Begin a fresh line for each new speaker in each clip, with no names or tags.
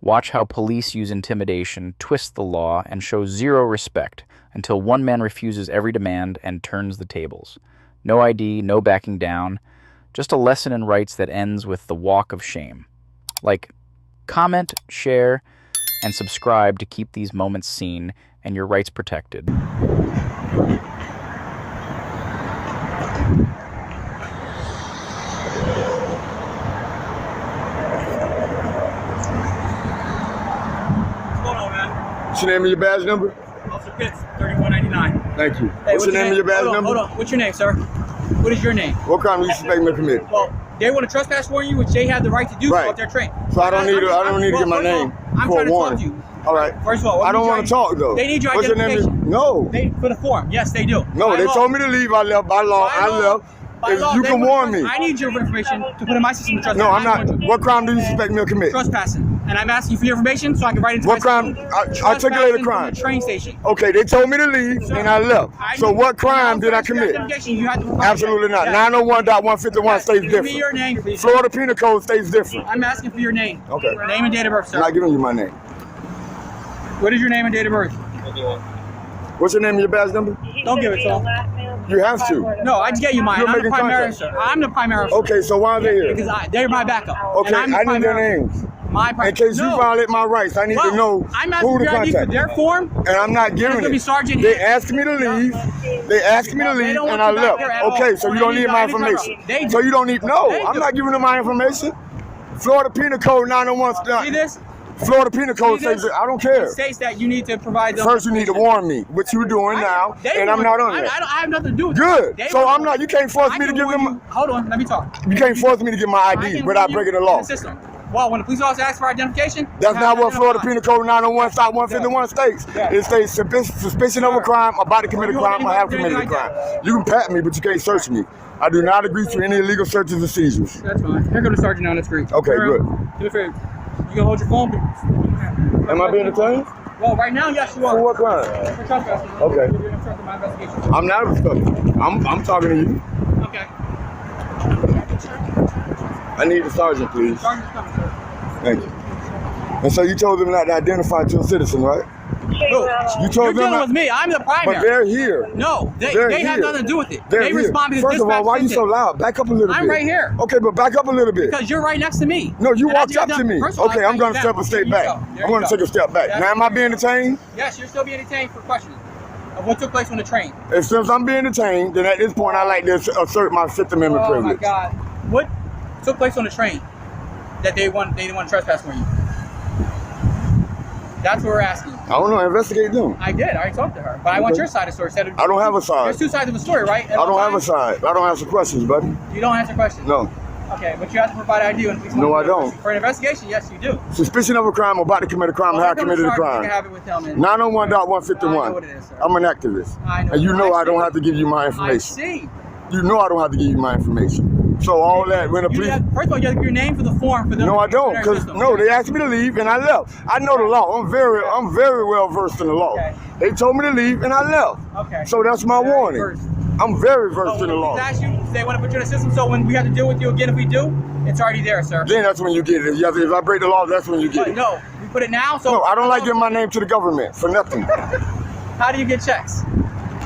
Watch how police use intimidation, twist the law, and show zero respect until one man refuses every demand and turns the tables. No ID, no backing down, just a lesson in rights that ends with the walk of shame. Like, comment, share, and subscribe to keep these moments seen and your rights protected.
What's your name and your badge number?
Officer Pitts, 3199.
Thank you. What's your name and your badge number?
Hold on. What's your name, sir? What is your name?
What crime do you suspect me of committing?
Well, they want to trespass warn you, which they have the right to do so if they're trained.
So I don't need to get my name
I'm
for
trying
a
to
warning.
talk to you.
All right.
First of all,
I don't want to talk though.
They need your
What's
identification.
Your name? No.
For the form. Yes, they do.
No,
By
they
law.
told me to leave. I left. By law, I left.
Law,
you can warn me.
I need your information to put in my system to trespass.
No, I'm not. What crime do you suspect me of committing?
Trespassing. And I'm asking you for your information so I can write into
what crime? Articulate a crime.
From the train station.
Okay, they told me to leave and I left. So what crime did I commit? Absolutely not. 901.151 stays different.
Give me your name, please.
Florida Penal Code stays different.
I'm asking for your name.
Okay.
Name and date of birth, sir.
I'm not giving you my name.
What is your name and date of birth?
What's your name and your badge number?
Don't give it to them.
You have to.
No, I just get you mine.
You're
I'm the
making
primary
contact.
officer. I'm the primary officer.
Okay, so why are they here?
Because they're my backup.
Okay, I need their names. In case you violate my rights, I need to know
I'm
who to
asking
contact.
for their form.
And I'm not giving it.
Sergeant
they asked me to leave. They asked me to leave, and I left. Okay, so you don't need my information. So you don't need. No, I'm not giving them my information. Florida Penal Code 901.
See this?
Florida Penal Code says I don't care.
It states that you need to provide them.
First, you need to warn me, which you're doing now, and I'm not on that.
I have nothing to do with
it.
Good.
So I'm not. You can't force me to give them.
Hold on, let me talk.
You can't force me to give my ID without breaking the law.
Well, when the police officer asks for identification,
that's not what Florida Penal Code 901.151 states. It states suspicion of a crime, about to commit a crime, or have committed a crime. You can pat me, but you can't search me. I do not agree to any illegal searches or seizures.
That's fine. Here comes the sergeant now. That's great.
Okay, good.
Do it for you. You gonna hold your phone?
Am I being detained?
Well, right now, yes, you are.
For what crime?
For trespassing.
Okay.
You're obstructing my investigation.
I'm not obstructing. I'm talking to you.
Okay.
I need the sergeant, please.
Sergeant's coming, sir.
Thank you. And so you told them not to identify to a citizen, right?
No,
you told
You're
them
dealing with me. I'm the primary.
But they're here.
No, they have nothing to do with it.
They
respond to
First of all, why are you so loud? Back up a little bit.
I'm right here.
Okay, but back up a little bit.
Because you're right next to me.
No, you walked up to me. Okay, I'm going to step a step back. I'm going to take a step back. Now, am I being detained?
Yes, you're still being detained for questioning of what took place on the train.
And since I'm being detained, then at this point, I like to assert my Fifth Amendment privilege.
Oh my God. What took place on the train that they didn't want to trespass on you? That's what we're asking.
I don't know. Investigate them.
I did. I already talked to her. But I want your side of the story.
I don't have a side.
There's two sides of the story, right?
I don't have a side. I don't answer questions, buddy.
You don't answer questions?
No.
Okay, but you have to provide ID when police.
No, I don't.
For an investigation, yes, you do.
Suspicion of a crime, about to commit a crime, have committed a crime.
You can have it with him.
901.151.
I know what it is, sir.
I'm an activist.
I know.
And you know I don't have to give you my information.
I see.
You know I don't have to give you my information. So all that, when the police...
First of all, you have to give your name for the form for them.
No, I don't, because, no, they asked me to leave and I left. I know the law. I'm very well versed in the law. Okay. They told me to leave and I left.
Okay.
So that's my warning. I'm very versed in the law.
They want to put you in the system, so when we have to deal with you again, if we do, it's already there, sir.
Then that's when you get it. If I break the law, that's when you get it.
No, we put it now, so...
No, I don't like giving my name to the government for nothing.
How do you get checks?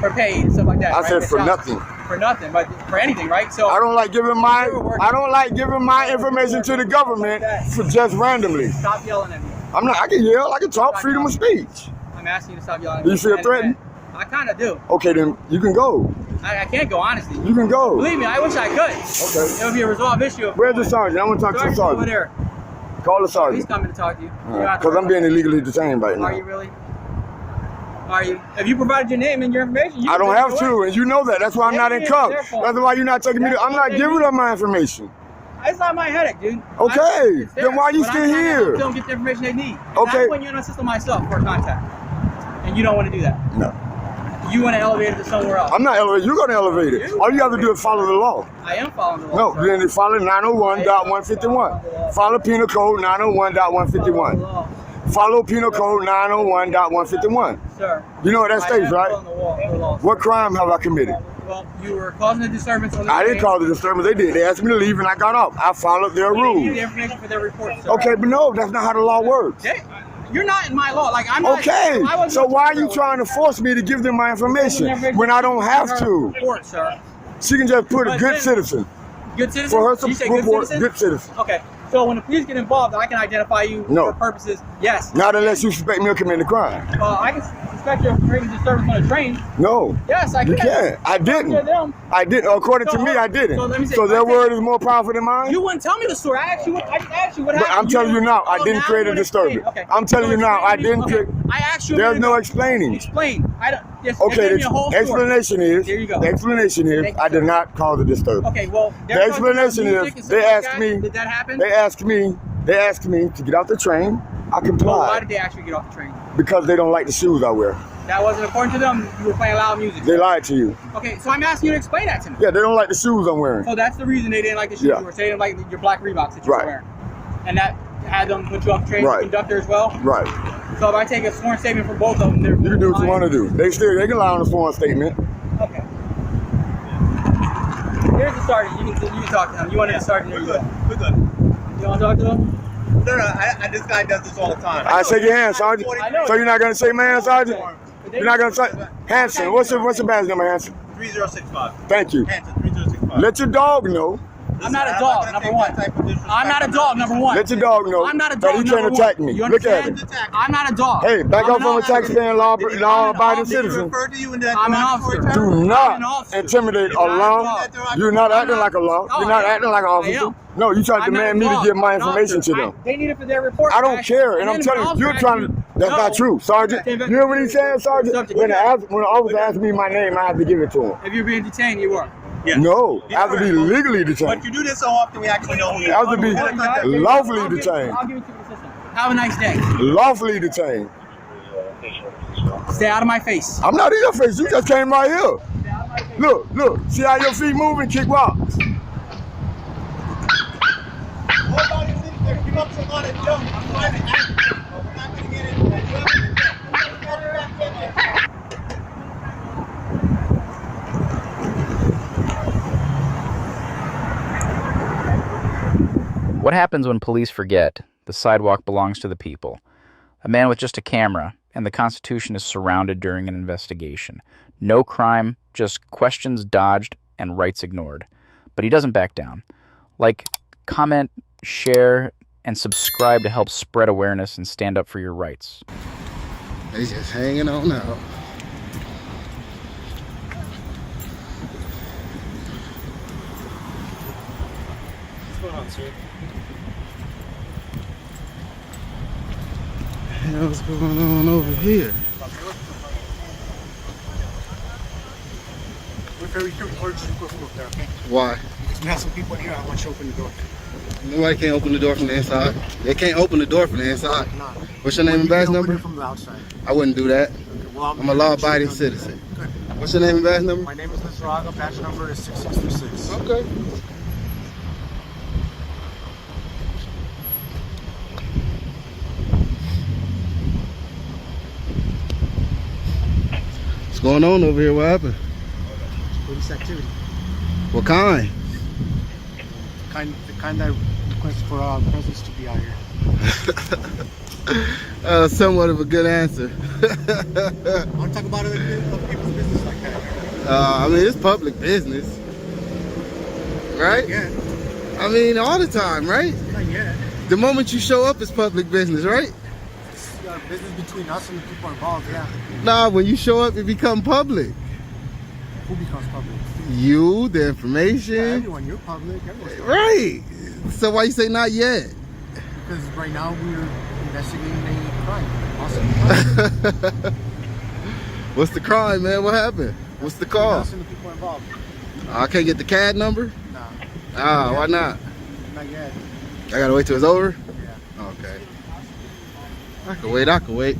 For paid and stuff like that,
I said for nothing.
For nothing, but for anything, right? So
I don't like giving my information to the government for just randomly.
Stop yelling at me.
I'm not. I can yell. I can talk. Freedom of speech.
I'm asking you to stop yelling at
me.
Do
you feel threatened?
I kind of do.
Okay, then you can go.
I can't go, honestly.
You can go.
Believe me, I wish I could.
Okay.
It would be a resolved issue.
Where's the sergeant? I want to talk to the sergeant.
Over there.
Call the sergeant.
He's coming to talk to you.
Because I'm being illegally detained right now.
Are you really? Are you? Have you provided your name and your information?
I don't have to, and you know that. That's why I'm not in cuffs. That's why you're not taking me to... I'm not giving up my information.
It's not my headache, dude.
Okay, then why are you still here?
Don't get the information they need.
Okay.
I'm putting you in a system myself for contact, and you don't want to do that.
No.
You want to elevate it to somewhere else.
I'm not elevating. You're going to elevate it. All you have to do is follow the law.
I am following the law.
No, then you follow 901.151. Follow Penal Code 901.151. Follow Penal Code 901.151.
Sir.
You know what that states, right?
The law.
What crime have I committed?
Well, you were causing a disturbance on the
I
train.
didn't cause the disturbance. They did. They asked me to leave, and I got off. I followed their
They need the
rules.
information for their report, sir.
Okay, but no, that's not how the law works.
You're not in my law. Like, I'm not.
Okay, so why are you trying to force me to give them my information when I don't have to?
Report, sir.
She can just put a
But
good
then-
citizen.
Good citizen?
For her
You say
to
good
report,
citizen?
good citizen.
Okay. So when the police get involved, I can identify you
No.
for purposes. Yes.
Not unless you suspect me of committing a crime.
I can suspect you're creating disturbance on a train.
No.
Yes, I can.
You can't. I didn't.
Yeah, them.
I didn't. According to me, I didn't.
So let me say-
So their word is more powerful than mine?
You wouldn't tell me the story. I just asked you what
But
happened.
I'm telling you now, I didn't
now
create
you
a
wanna explain.
disturbance.
Okay.
I'm telling you now, I didn't
Okay.
create.
I asked you. a
There's
minute
no
ago.
explaining.
Explain. I don't. Yes,
Okay,
give me a
the
whole story.
explanation is,
There you go.
the explanation is,
Thank you,
I did
sir.
not cause a disturbance.
Okay, well,
The explanation is, they asked me,
Did that happen?
they asked me to get out the train. I
Well, why
complied
did they actually get off the train?
because they don't like the shoes I wear.
That wasn't according to them. You were playing loud music.
They lied to you.
Okay, so I'm asking you to explain that to me.
Yeah, they don't like the shoes I'm wearing.
So that's the reason they didn't like the shoes
Yeah.
you were saying, like your black Reeboks that you
Right.
were wearing. And that had them put you off the train,
Right.
the conductor as well.
Right.
So if I take a sworn statement from both of them, they're
You can do what you
lying.
want to do. They can lie on the sworn statement.
Okay. Here's the sergeant. You can talk to him. You wanted the sergeant.
We're good. We're good.
You want to talk to him?
No, this guy does this all the time.
I shake your hand, Sergeant.
I know.
So you're not gonna say man, Sergeant? You're not gonna say Hanson. What's your badge number, Hanson?
3065.
Thank you.
Hanson, 3065.
Let your dog know.
I'm not a dog, number one. I'm not a dog, number one.
Let your dog know
I'm not a
that
dog,
he can't
number
attack
one.
me.
You
Look at
understand?
him.
I'm not a dog.
Hey, back
I'm
up
an
from a
officer.
taxpaying law-abiding citizen.
Refer to you in that
I'm an officer.
Do
I'm an
not
officer.
intimidate a
You're not a
law.
dog.
You're not acting like a law.
No,
You're not
I am.
acting like an
I
officer.
am.
No, you trying to
I'm not
demand
a
me to
dog.
give my
I'm an
information to
officer.
them.
They need it for their report.
I don't care, and I'm
then
telling you,
an
you're
officer
trying to. That's not true, Sergeant.
Okay,
You
but-
hear what he said, Sergeant?
Subject.
When the officer asks me my name, I have to give it to him.
If you're being detained, you were.
Yeah.
No, I have to be legally
But
detained.
you do this so often, we actually know who you
I have to be
are.
lawfully
I'll give
detained.
it to the system. Have a nice day.
Lawfully detained.
Stay out of my face.
I'm not in your face. You just came right here.
Stay out of my face.
Look. See how your feet move and kick rocks.
Nobody sits there, give up some other junk. I'm private actor. We're not going to get into that.
What happens when police forget the sidewalk belongs to the people? A man with just a camera, and the Constitution is surrounded during an investigation. No crime, just questions dodged and rights ignored. But he doesn't back down. Like, comment, share, and subscribe to help spread awareness and stand up for your rights.
He's just hanging on out.
What's going on, sir?
What's going on over here?
We're very urgent to go there, okay?
Why?
Because we have some people in here. I want you to open the door.
Nobody can't open the door from the inside. They can't open the door from the inside.
No.
What's your name and
You
badge
can open
number?
it from the outside.
I wouldn't do that.
Okay, well,
I'm a law-abiding citizen.
Good.
What's your name and badge number?
My name is Lizaraga. Badge number is 6636.
Okay. What's going on over here? What happened?
Police activity.
What kind?
The kind that requests for presence to be out here.
Somewhat of a good answer.
I want to talk about other people's business like that.
I mean, it's public business, right?
Yeah.
I mean, all the time, right?
Not yet.
The moment you show up, it's public business, right?
It's business between us and the people involved, yeah.
Nah, when you show up, it become public.
Who becomes public?
You, the
Yeah,
information,
everyone. You're public. Everyone's public.
right? So why you say not yet?
Because right now we're investigating a crime. Also,
What's the crime, man? What happened? What's the call?
us and the people involved.
I can't get the CAD number?
Nah,
Ah, why not?
not yet.
I gotta wait till it's over?
Yeah.
Okay. I can wait.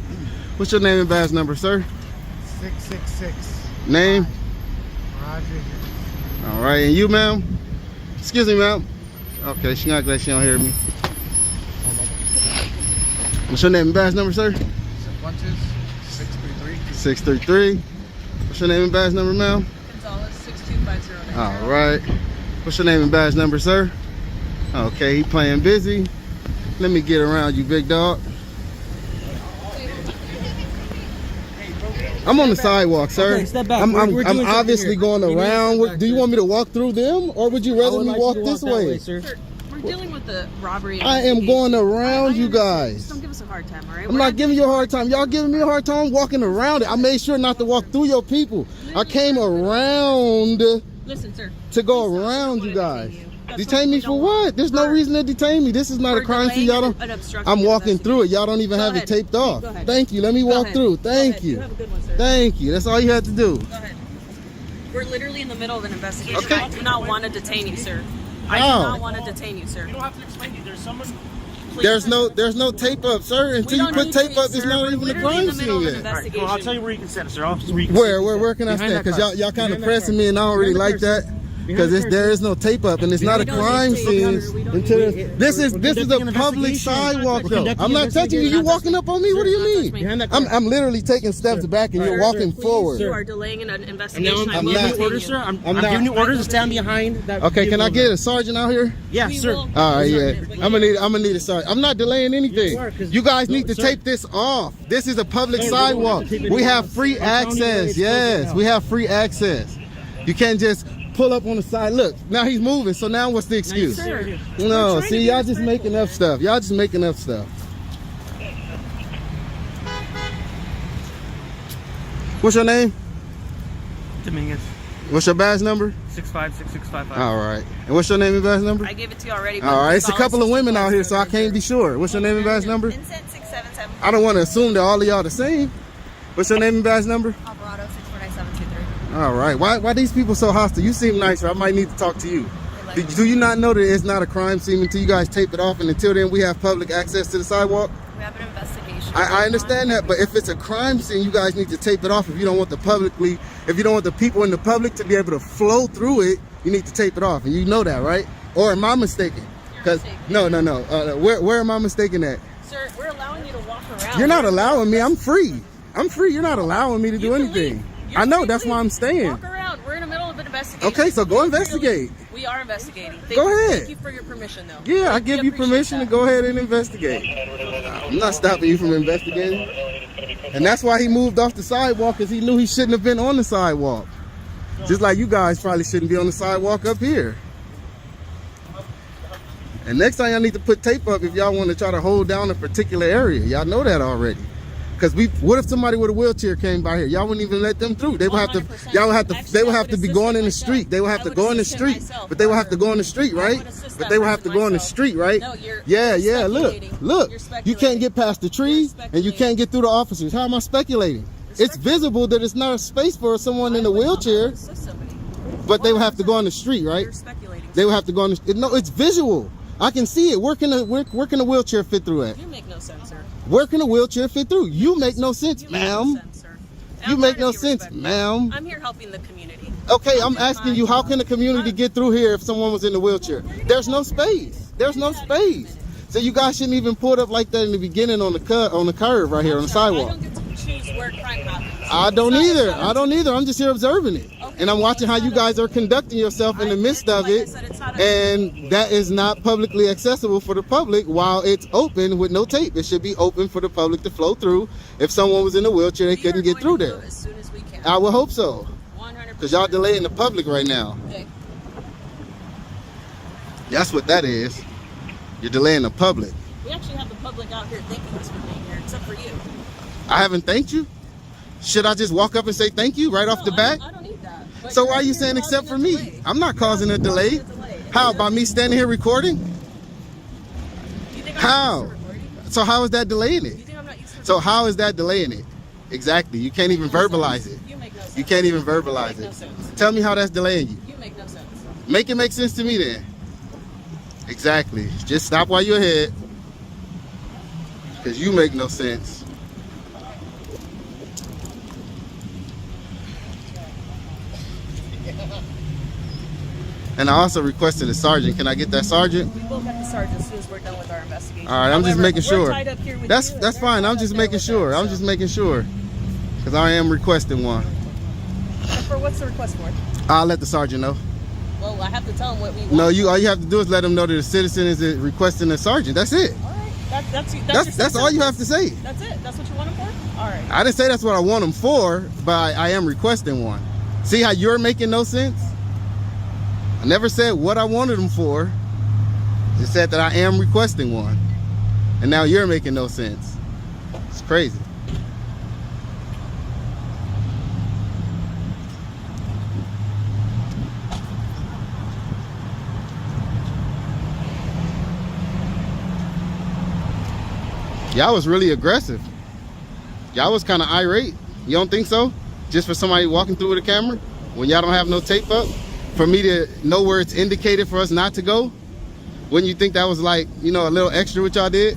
What's your name and badge number, sir?
666.
Name?
Rodriguez.
All right, and you, ma'am? Excuse me, ma'am. Okay, she not glad she don't hear me. What's your name and badge number, sir?
Cervantes, 633.
633. What's your name and badge number, ma'am?
Gonzalez, 623.
All right. What's your name and badge number, sir? Okay, he playing busy. Let me get around you, big dog. I'm on the sidewalk, sir.
Okay, step back.
I'm
We're doing
obviously
something
going
here. You need to
around.
step back,
Do you
sir.
want me to walk through them, or would you
I
rather
would
me
like
walk
you to
this
that
way?
sir.
Sir, we're dealing with the robbery.
I am going around you
Just
guys.
don't give us a hard time, all right?
I'm not giving you a hard time. Y'all giving me a hard time walking around it. I made sure not to walk through your people. I came around
Listen, sir.
to go
Please stop.
around
We
you
don't
guys.
wanna detain you. That's
Detain
something
me
we
for
don't want.
what? There's no
For-
reason to detain me. This is not a
for
crime scene.
delaying
Y'all don't.
an obstruction
I'm
of
walking through it. Y'all don't even
Go
have it
ahead.
taped off.
Go ahead.
Thank you. Let me
Go
walk
ahead.
through.
Go
Thank
ahead.
you.
You have a good one, sir.
Thank you. That's all you had to do.
Go ahead. We're literally in the middle of an investigation.
Okay.
I do not want to detain you, sir. I do
How?
not want to detain you, sir.
You don't have to explain it. There's someone.
There's no tape up, sir.
We
Until you
don't
put
need
tape
to,
up, it's
sir.
not
We're
even a
literally in
crime
the middle of
scene
an
yet.
investigation.
Well, I'll tell you where you can sit, sir.
Where can I
Behind
stand?
that
Because
car.
y'all kind of
Behind that
pressing
car.
me, and I don't really
Behind
like
that
that.
car.
Because
Behind that
there
car.
is no tape up, and it's not a
We don't
crime
need tape,
scene.
sir. We don't
Until
need
this is
conducting
a
an
public
investigation.
sidewalk,
We're
though.
conducting
I'm
an
not touching you.
investigation.
You walking up on me? What do you mean?
Behind that car.
I'm literally taking steps back, and you're
Sir,
walking
Please,
forward.
you are delaying an
And now
investigation. I
I'm
will
not-
giving you
detain
orders,
you.
sir. I'm
not-
giving you orders to stand behind that.
Okay, can I
vehicle.
get a sergeant out here?
Yeah,
We
sir.
will-
All right, yeah.
But
I'm gonna need a sergeant. I'm not delaying anything.
You are, 'cause-
You guys need
No,
to
sir.
tape this off. This is a public
Sir, we don't have
sidewalk.
to tape it
We
off.
have free
I'm telling you where
access.
it's
Yes,
closing
we
out.
have free access. You can't just pull up on the side. Look, now he's moving. So now what's the excuse?
Sir,
No,
we're trying to
see,
be
y'all just
respectful,
making up
man.
stuff. Y'all just making up stuff. What's your name?
Dominguez.
What's your badge number?
656655.
All right. And what's your name and badge number?
I gave it to you already. but
All right. It's a
all
couple of
assistant
women out here, so I
officers
can't be sure. What's your name and badge number?
Vincent 677
I don't want to assume that all of y'all the same. What's your name and badge number?
Alvarado 649723.
All right. Why these people so hostile? You seem nicer. I might need to talk to you. Do you not know that it's not a crime scene until you guys tape it off, and until then we have public access to the sidewalk?
We have an investigation.
I understand that, but if it's a crime scene, you guys need to tape it off. If you don't want the people in the public to be able to flow through it, you need to tape it off, and you know that, right? Or am I mistaken? Because no. Where am I mistaken at?
Sir, we're allowing you to walk around.
You're not allowing me. I'm free. I'm free. You're not allowing me to do
You can
anything.
leave. You're
I know.
free to
That's why
leave.
I'm staying.
Walk around. We're in the middle of an investigation.
Okay, so go
Feel free to
investigate.
leave. We are investigating.
Go ahead.
Thank you for your permission, though.
Yeah, I
We
give you
appreciate
permission to
that.
go ahead and investigate. I'm not stopping you from investigating. And that's why he moved off the sidewalk, because he knew he shouldn't have been on the sidewalk. Just like you guys probably shouldn't be on the sidewalk up here. And next time y'all need to put tape up if y'all want to try to hold down a particular area. Y'all know that already. Because what if somebody with a wheelchair came by here? Y'all wouldn't even let them through. They would have to.
100%.
Y'all would have to.
Actually,
They would
I
have
would
to be
assist
going
him
in the
myself.
street. They would have
I
to
would
go in the
assist him
street.
myself,
But they would have to
however.
go in the street,
I
right?
would assist
But
that
they would have to
person
go in the
myself.
street, right?
No, you're
Yeah. Look,
speculating.
look.
You're
You can't
speculating.
get past the trees,
You're
and you can't get through the officers. How am I speculating? It's visible that it's not a space for someone in a wheelchair,
Assist somebody.
but they would have to go on the street, right?
You're speculating.
They would have to go on the. No, it's visual. I can see it. Where can a wheelchair fit through at?
You make no sense, sir.
Where can a wheelchair fit through? You make no sense,
You make no
ma'am.
sense, sir.
You
I'm
make
trying
no
to be
sense,
respectful.
ma'am.
I'm here helping the community.
Okay, I'm
doing
asking
my
you, how
job.
can the community get through here if someone was in a wheelchair? There's no space. There's no space. So you guys shouldn't even pull it up like that in the beginning on the curve right here on the
Sir, I
sidewalk.
don't get to choose where crime happens.
I don't
It's not-
either.
it's not
I don't either. I'm just here observing it.
Okay,
And I'm watching how
it's
you
not
guys are conducting yourself in the midst of
like I
it.
said, it's not
And that is not publicly accessible for the public while it's open with no tape. It should be open for the public to flow through. If someone was in a wheelchair, they
We
couldn't
are
get
going
through
to do
there.
it as soon as we can.
I would hope so.
100%.
Because y'all delaying the public right now.
Okay.
That's what that is. You're delaying the public.
We actually have the public out here thanking us for being here, except for you.
I haven't thanked you. Should I just walk up and say thank you right off the
No,
bat?
I don't need that. But
So
you're
why are you
here
saying
causing
except
a
for me?
delay.
I'm not causing a
You're
delay.
causing a delay.
How? By me standing here recording?
You think I'm
How?
used to recording?
So how is that delaying
You
it?
think I'm not used to
So
recording?
how is that delaying it? Exactly. You can't even verbalize it.
You make no sense.
You can't even
You
verbalize
make no
it.
sense.
Tell me how that's delaying you.
You make no sense.
Make it make sense to me then. Exactly. Just stop while you're ahead. Because you make no sense. And I also requested a sergeant. Can I get that sergeant?
We will get the sergeant as soon as we're done with our investigation.
All right, I'm just
However,
making
we're
sure.
tied up here with
That's
you, and
that's
they're
fine.
tied
I'm
up
just
there
making
with
sure.
us,
I'm
so.
just making sure. Because I am requesting one.
For what's the request for?
I'll let the sergeant know.
Well, I have to tell them what we want.
No, all you have to do is let them know that a citizen is requesting a sergeant. That's it.
All right.
That's all you have to say.
That's it. That's what you want them for? All right.
I didn't say that's what I want them for, but I am requesting one. See how you're making no sense? I never said what I wanted them for. Just said that I am requesting one. And now you're making no sense. It's crazy. Y'all was really aggressive. Y'all was kind of irate. You don't think so? Just for somebody walking through with a camera when y'all don't have no tape up? For me to know where it's indicated for us not to go? Wouldn't you think that was like, you know, a little extra what y'all did?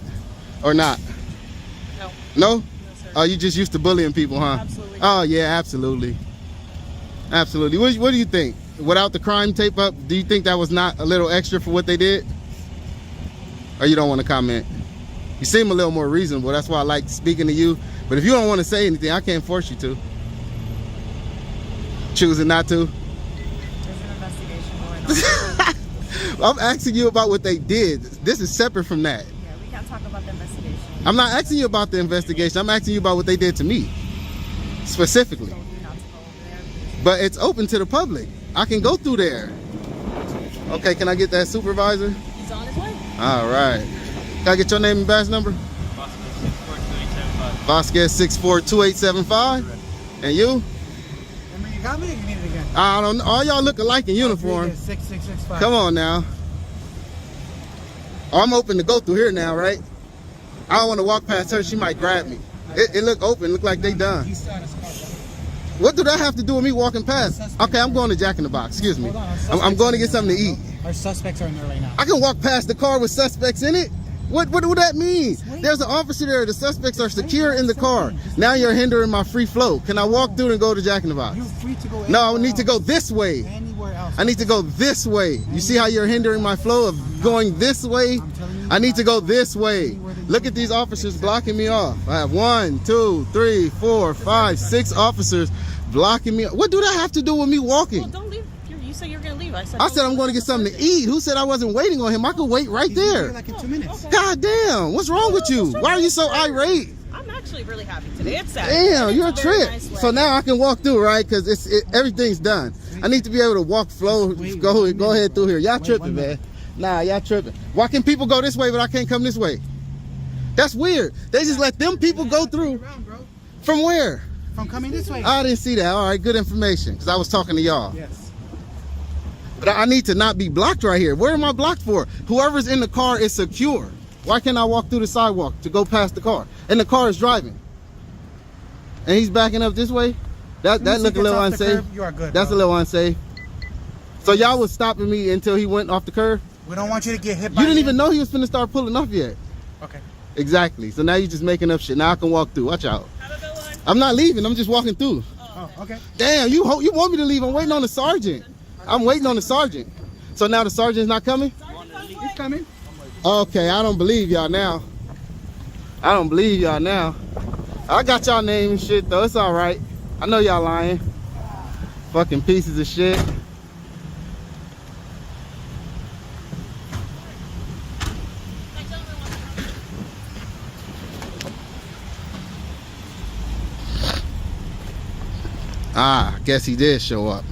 Or not?
No.
No?
No, sir.
Oh, you just used to bullying people, huh?
Absolutely.
Oh, yeah, absolutely. Absolutely. What do you think? Without the crime tape up, do you think that was not a little extra for what they did? Or you don't want to comment? You seem a little more reasonable. That's why I like speaking to you. But if you don't want to say anything, I can't force you to. Choosing not to.
There's an investigation going on.
I'm asking you about what they did. This is separate from that.
Yeah, we can't talk about the investigation.
I'm not asking you about the investigation. I'm asking you about what they did to me. Specifically.
Told you not to go over there.
But it's open to the public. I can go through there. Okay, can I get that supervisor?
He's on his way.
All right. Can I get your name and badge number? Vasquez 642875. And you?
Remember you got me or you need it again?
I don't know. All y'all look alike in uniform.
6665.
Come on now. I'm open to go through here now, right? I don't want to walk past her. She might grab me. It look open. Look like they done.
He's starting his car, bro.
What do that have to do with me walking past? Okay, I'm going to Jack in the Box. Excuse me.
Hold on,
I'm going to get something to eat.
Our suspects are in there right now.
I can walk past the car with suspects in it. What do that mean? There's an officer there. The suspects are secure in the car. Now you're hindering my free flow. Can I walk through and go to Jack in the Box?
You're free to go
No, I need to go this way.
anywhere else.
I need to go this way. You see how you're hindering my flow of going this way? I need to go this way. Look at these officers blocking me off. I have 1, 2, 3, 4, 5, 6 officers blocking me off. What do that have to do with me walking?
Well, don't leave. You said you're going to leave. I
said I'm going to get something to eat. Who said I wasn't waiting on him? I could wait right
He's gonna be
there.
here like in 2 minutes.
God damn, what's wrong with you? Why are you so irate?
I'm actually really happy today. It's Saturday.
Damn, you're a
It's very
trip.
nice
So now I can walk through, right? Because everything's done. I need to be able to walk, flow, go ahead through here. Y'all tripping, man. Nah, y'all tripping. Why can people go this way, but I can't come this way? That's weird. They just let them people go through.
Around, bro.
From where?
From coming this way.
I didn't see that. All right, good information. Because I was talking to y'all.
Yes.
But I need to not be blocked right here. Where am I blocked for? Whoever's in the car is secure. Why can't I walk through the sidewalk to go past the car? And the car is driving. And he's backing up this way? That look a little unsafe.
You are good.
That's a little unsafe. So y'all was stopping me until he went off the curb?
We don't want you to get hit by
You didn't even know he was finna start pulling off yet.
Okay.
Exactly. So now you're just making up shit. Now I can walk through. Watch out. I'm not leaving. I'm just walking through.
Oh, okay.
Damn, you want me to leave. I'm waiting on the sergeant. I'm waiting on the sergeant. So now the sergeant's not coming?
He's coming.
Okay, I don't believe y'all now. I don't believe y'all now. I got y'all name and shit though. It's all right. I know y'all lying. Fucking pieces of shit. Ah, I guess he did show up.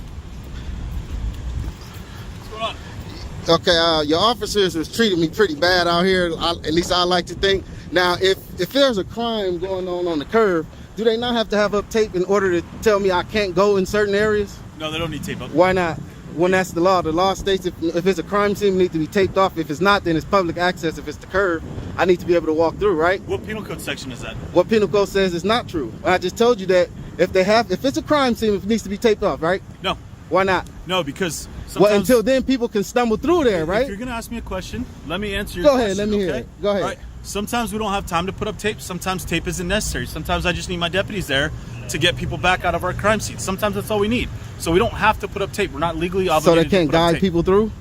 Okay, your officers has treated me pretty bad out here. At least I like to think. Now, if there's a crime going on the curb, do they not have to have up tape in order to tell me I can't go in certain areas?
No, they don't need tape up.
Why not? When that's the law. The law states if it's a crime scene, it needs to be taped off. If it's not, then it's public access. If it's the curb, I need to be able to walk through, right?
What penal code section is that?
What penal code says is not true. I just told you that if it's a crime scene, it needs to be taped off, right?
No.
Why not?
No, because sometimes...
Well, until then, people can stumble through there, right?
If you're going to ask me a question, let me answer your
Go
question.
ahead, let me hear it. Go ahead.
All right. Sometimes we don't have time to put up tape. Sometimes tape isn't necessary. Sometimes I just need my deputies there to get people back out of our crime scenes. Sometimes that's all we need. So we don't have to put up tape. We're not legally obligated
So they can't
to put up
guide
tape.
people through?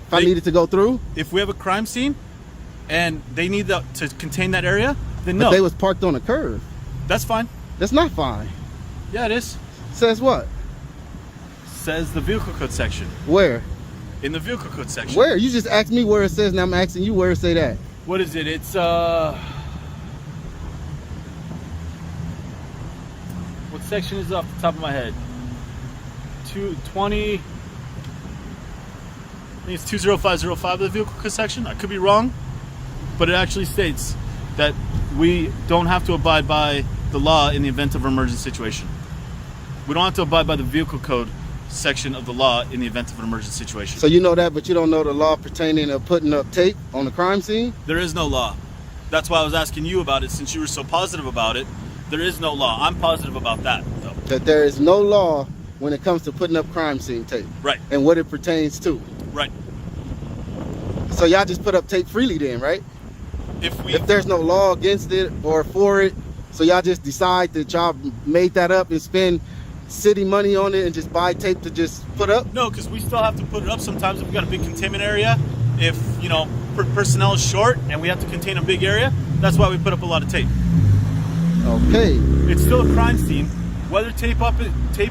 If I needed to go through?
If we have a crime scene and they need to contain that area, then
But
no.
they was parked on a curve.
That's fine.
That's not fine.
Yeah, it is.
Says what?
Says the vehicle code section.
Where?
In the vehicle code section.
Where? You just asked me where it says, and I'm asking you where it say that.
What is it? It's what section is it off the top of my head? 220. I think it's 20505 of the vehicle code section. I could be wrong, but it actually states that we don't have to abide by the law in the event of an emergency situation. We don't have to abide by the vehicle code section of the law in the event of an emergency situation.
So you know that, but you don't know the law pertaining to putting up tape on the crime scene?
There is no law. That's why I was asking you about it, since you were so positive about it. There is no law. I'm positive about that, though.
That there is no law when it comes to putting up crime scene tape.
Right.
And what it pertains to.
Right.
So y'all just put up tape freely then, right? If there's no law against it or for it, so y'all just decide that y'all made that up and spend city money on it and just buy tape to just put up?
No, because we still have to put it up sometimes if we've got a big containment area. If, you know, personnel is short and we have to contain a big area, that's why we put up a lot of tape.
Okay.
It's still a crime scene. Whether tape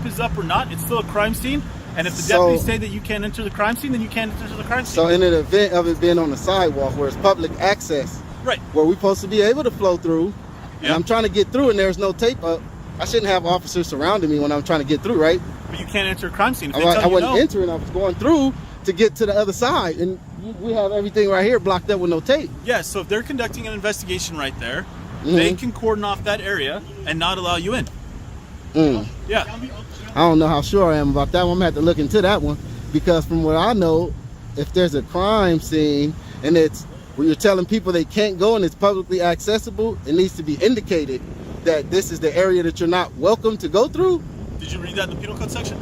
is up or not, it's still a crime scene. And if the deputies say that you can't enter the crime scene, then you can't enter the crime scene.
So in an event of it being on the sidewalk where it's public access,
right,
where we're supposed to be able to flow through, and
Yep.
I'm trying to get through and there's no tape up, I shouldn't have officers surrounding me when I'm trying to get through, right?
But you can't enter a crime scene. If they
I
tell you
wasn't
no,
entering, I was going through to get to the other side, and we have everything right here blocked up with no tape.
yeah, so if they're conducting an investigation right there, they can cordon off that area and not allow you in. Yeah.
I don't know how sure I am about that one. I'm gonna have to look into that one, because from what I know, if there's a crime scene and it's where you're telling people they can't go and it's publicly accessible, it needs to be indicated that this is the area that you're not welcome to go through.
Did you read that in the penal code section?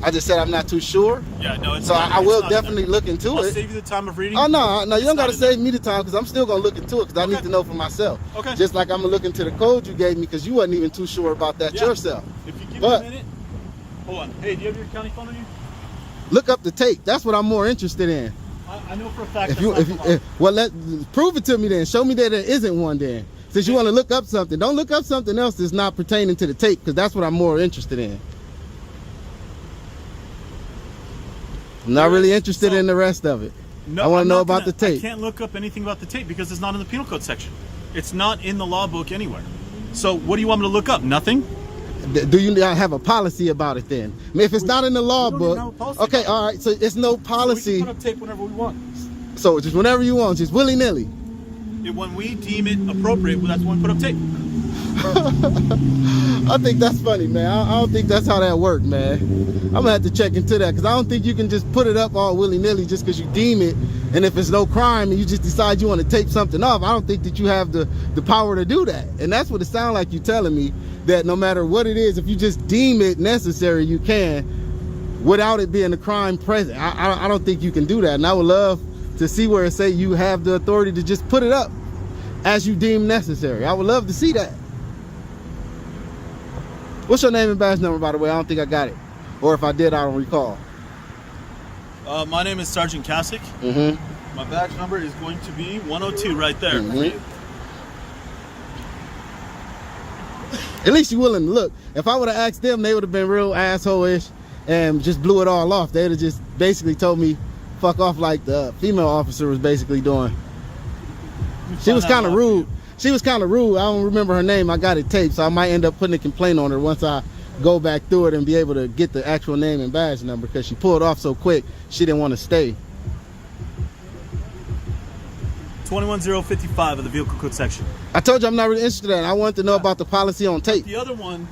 I just said I'm not too sure.
Yeah, no, it's
So
not,
I
it's
will
not
definitely
there.
look into
I'll
it.
save you the time of reading.
Oh no, you
It's
don't
not
gotta
in there.
save me the time, because I'm still gonna look into it, because I need to know for myself.
Okay.
Just like I'm gonna look into the code you gave me, because you wasn't even too sure about that
Yeah.
yourself.
If you give
But-
me a minute, hold on. Hey, do you have your county phone on you?
Look up the tape. That's what I'm more interested in.
I know for a fact.
If you, prove it to me then. Show me that there isn't one then. Since you want to look up something, don't look up something else that's not pertaining to the tape, because that's what I'm more interested in. I'm not really interested in the rest of it.
No,
I want
I'm
to know
not
about the
gonna-
tape.
I can't look up anything about the tape because it's not in the penal code section. It's not in the law book anywhere. So what do you want me to look up? Nothing?
Do you not have a policy about it then? I mean, if it's not in the law
we don't even have a
book,
policy
okay,
about
all right. So it's no
We
policy.
can put up tape whenever we want.
So just whenever you want, just willy nilly.
When we deem it appropriate, well, that's when we put up tape.
I think that's funny, man. I don't think that's how that works, man. I'm gonna have to check into that, because I don't think you can just put it up all willy-nilly just because you deem it, and if it's no crime and you just decide you want to tape something off, I don't think that you have the power to do that. And that's what it sounds like you telling me, that no matter what it is, if you just deem it necessary, you can, without it being a crime present. I don't think you can do that, and I would love to see where it say you have the authority to just put it up as you deem necessary. I would love to see that. What's your name and badge number, by the way? I don't think I got it. Or if I did, I don't recall.
My name is Sergeant Kasich. My badge number is going to be 102 right there. For you.
At least you're willing to look. If I would have asked them, they would have been real asshole-ish and just blew it all off. They'd have just basically told me, fuck off, like the female officer was basically doing. She was kind of rude. She was kind of rude. I don't remember her name. I got it taped, so I might end up putting a complaint on her once I go back through it and be able to get the actual name and badge number, because she pulled off so quick, she didn't want to stay.
21055 of the vehicle code section.
I told you I'm not really interested in that. I wanted to know about the policy on tape.
The other one,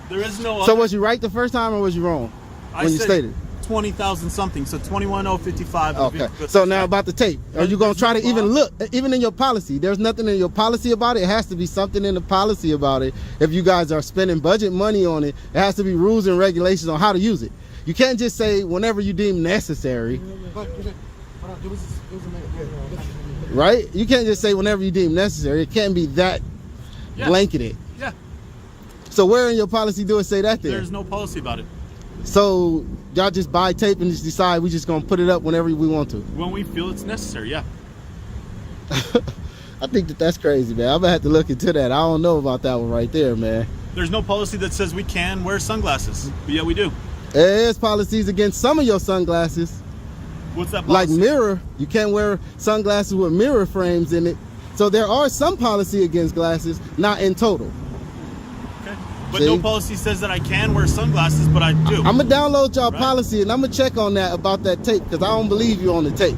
there is no
So
other.
was you right the first time, or was you wrong when you
said
stated?
20,000 something, so 21055 of the
Okay.
vehicle code
So
section.
now about the tape. Are you going to try to even look, even in your policy? There's nothing in your policy about it. It has to be something in the policy about it. If you guys are spending budget money on it, it has to be rules and regulations on how to use it. You can't just say whenever you deem necessary. Right? You can't just say whenever you deem necessary. It can't be that blanketed.
Yeah.
So where in your policy do it say that then?
There's no policy about it.
So y'all just buy tape and just decide we just gonna put it up whenever we want to?
When we feel it's necessary, yeah.
I think that's crazy, man. I'm gonna have to look into that. I don't know about that one right there, man.
There's no policy that says we can wear sunglasses, but yeah, we do.
There's policies against some of your sunglasses.
What's that
Like
policy?
mirror, you can't wear sunglasses with mirror frames in it. So there are some policy against glasses, not in total.
Okay. But
See?
no policy says that I can wear sunglasses, but I do.
I'm gonna download y'all
Right.
policy and I'm gonna check on that about that tape because I don't believe you on the tape.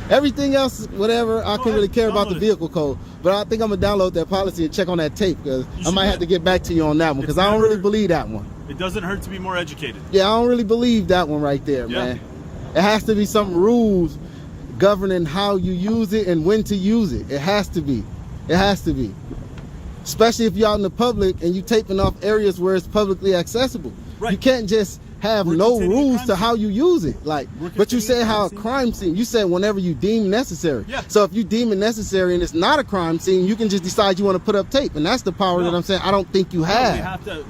Everything else, whatever, I couldn't really care about the
download it.
vehicle code. But I think I'm gonna download that policy and check on that tape because I
should
might
do
have
it.
to get back to you on that one because
It's
I don't
never-
really believe that one.
It doesn't hurt to be more educated.
Yeah, I don't really believe that one right there,
Yeah.
man. It has to be some rules governing how you use it and when to use it. It has to be. It has to be. Especially if you're out in the public and you taping off areas where it's publicly accessible.
Right.
You can't just have
We're
no
containing a
rules
crime
to
scene.
how you use it. Like,
We're
but you
containing
said
a
how a
crime
crime scene. You said whenever you deem necessary.
Yeah.
So if you deem it necessary and it's not a crime scene, you can just decide you want to put up tape, and that's the power
No.
that I'm saying I don't think you
No,
have.
we have to,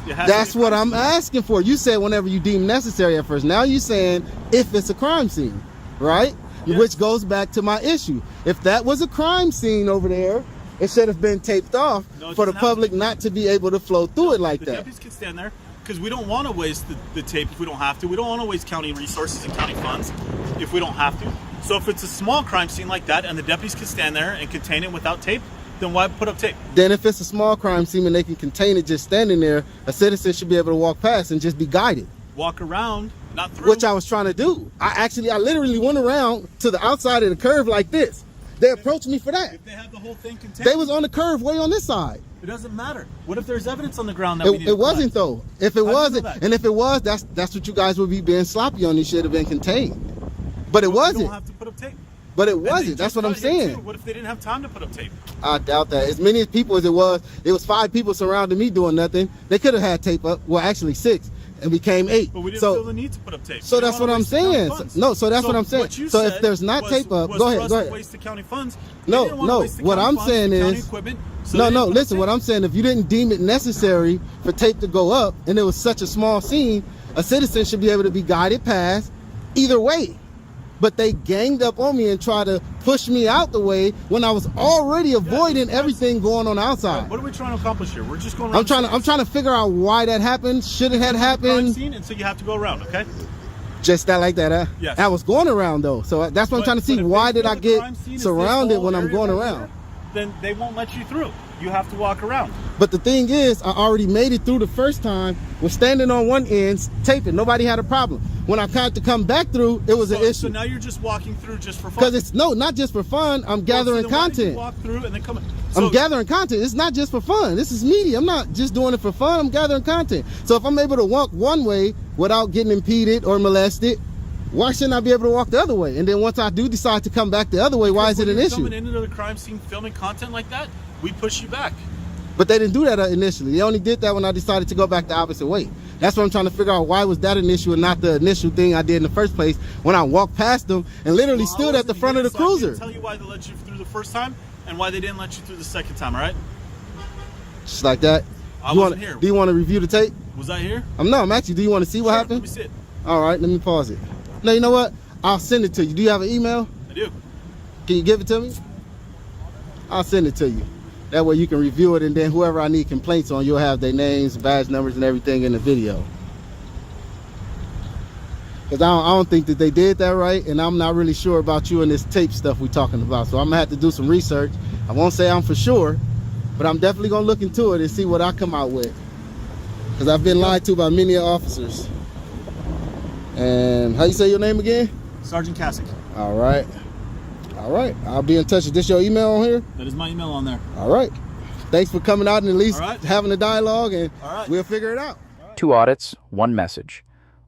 it has
That's
to be a
what
crime
I'm
scene.
asking for. You said whenever you deem necessary at first. Now you're saying if it's a crime scene, right?
Yes.
Which goes back to my issue. If that was a crime scene over there, it should have been taped off
No, it
for the
doesn't have to
public
be.
not to be able to flow through it like
The
that.
deputies can stand there because we don't want to waste the tape if we don't have to. We don't want to waste county resources and county funds if we don't have to. So if it's a small crime scene like that and the deputies can stand there and contain it without tape, then why put up tape?
Then if it's a small crime scene and they can contain it just standing there, a citizen should be able to walk past and just be guided.
Walk around, not through.
Which I was trying to do. I literally went around to the outside of the curve like this. They approached me for that.
If they have the whole thing contained,
They was on the curve way on this side.
it doesn't matter. What if there's evidence on the ground that we need to
It wasn't
collect?
though. If it
How do you
wasn't,
know that?
and if it was, that's what you guys would be being sloppy on. You should have been contained. But it
We
wasn't.
don't have to put up tape.
But it
And they
wasn't. That's
just
what I'm
got here,
saying.
too. What if they didn't have time to put up tape?
I doubt that. As many people as it was 5 people surrounding me doing nothing. They could have had tape up. Well, actually 6, and became 8.
But we didn't
so,
feel the need to put up tape.
so
We didn't
that's
wanna
what I'm
waste the county
saying.
funds.
No, so that's what I'm saying.
What you
So if
said
there's not
was-
tape up,
was
go
for
ahead,
us
go
to
ahead.
waste the county funds. They
No,
didn't wanna
no.
waste the
What
county
I'm
funds
saying
for county
is,
equipment, so
no,
they
no.
didn't put up
Listen,
tape.
what I'm saying, if you didn't deem it necessary for tape to go up, and it was such a small scene, a citizen should be able to be guided past either way. But they ganged up on me and tried to push me out the way when I was already avoiding everything going on outside.
What are we trying to accomplish here? We're just going
I'm
around.
trying to figure out why that happened. Should it had
crime
happened?
scene, and so you have to go around, okay?
Just that like that, huh?
Yes.
I was going around though, so that's what I'm trying to see.
But if
Why
they
did I
feel the
get
crime scene is this
surrounded
whole
when I'm
area
going
right
around?
here, then they won't let you through. You have to walk around.
But the thing is, I already made it through the first time. Was standing on one end, taping. Nobody had a problem. When I tried to come back through, it was an
So
issue.
now you're just walking through just for fun.
Because it's not just for fun. I'm gathering
So then why did you
content.
walk through and then come.
I'm gathering content. It's not just for fun. This is media. I'm not just doing it for fun. I'm gathering content. So if I'm able to walk one way without getting impeded or molested, why shouldn't I be able to walk the other way? And then once I do decide to come back the other way, why is it an issue?
Coming into the crime scene, filming content like that, we push you back.
But they didn't do that initially. They only did that when I decided to go back the opposite way. That's what I'm trying to figure out. Why was that an issue and not the initial thing I did in the first place when I walked past them and literally
Well, I
stood at the
wasn't
front
here,
of the
so I can't
cruiser?
tell you why they let you through the first time and why they didn't let you through the second time. All right?
Just like that.
I
You
wasn't
wanna-
here.
Do you want to review the tape?
Was I here?
I'm actually. Do you want to see what
Sure,
happened?
Let me see it.
All right, let me pause it. No, you know what? I'll send it to you. Do you have an email?
I do.
Can you give it to me? I'll send it to you. That way you can review it, and then whoever I need complaints on, you'll have their names, badge numbers, and everything in the video. Because I don't think that they did that right, and I'm not really sure about you and this tape stuff we're talking about. So I'm going to have to do some research. I won't say I'm for sure, but I'm definitely going to look into it and see what I come out with. Because I've been lied to by many officers. And how you say your name again?
Sergeant Kasich.
All right. All right. I'll be in touch. Is this your email on here?
That is my email on there.
All right. Thanks for coming out and at least
All right.
having a dialogue, and
All right.
we'll figure it out.
2 audits, 1 message.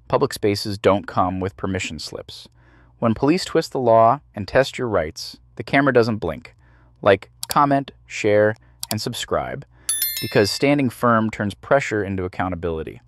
Public spaces don't come with permission slips. When police twist the law and test your rights, the camera doesn't blink. Like, comment, share, and subscribe, because standing firm turns pressure into accountability.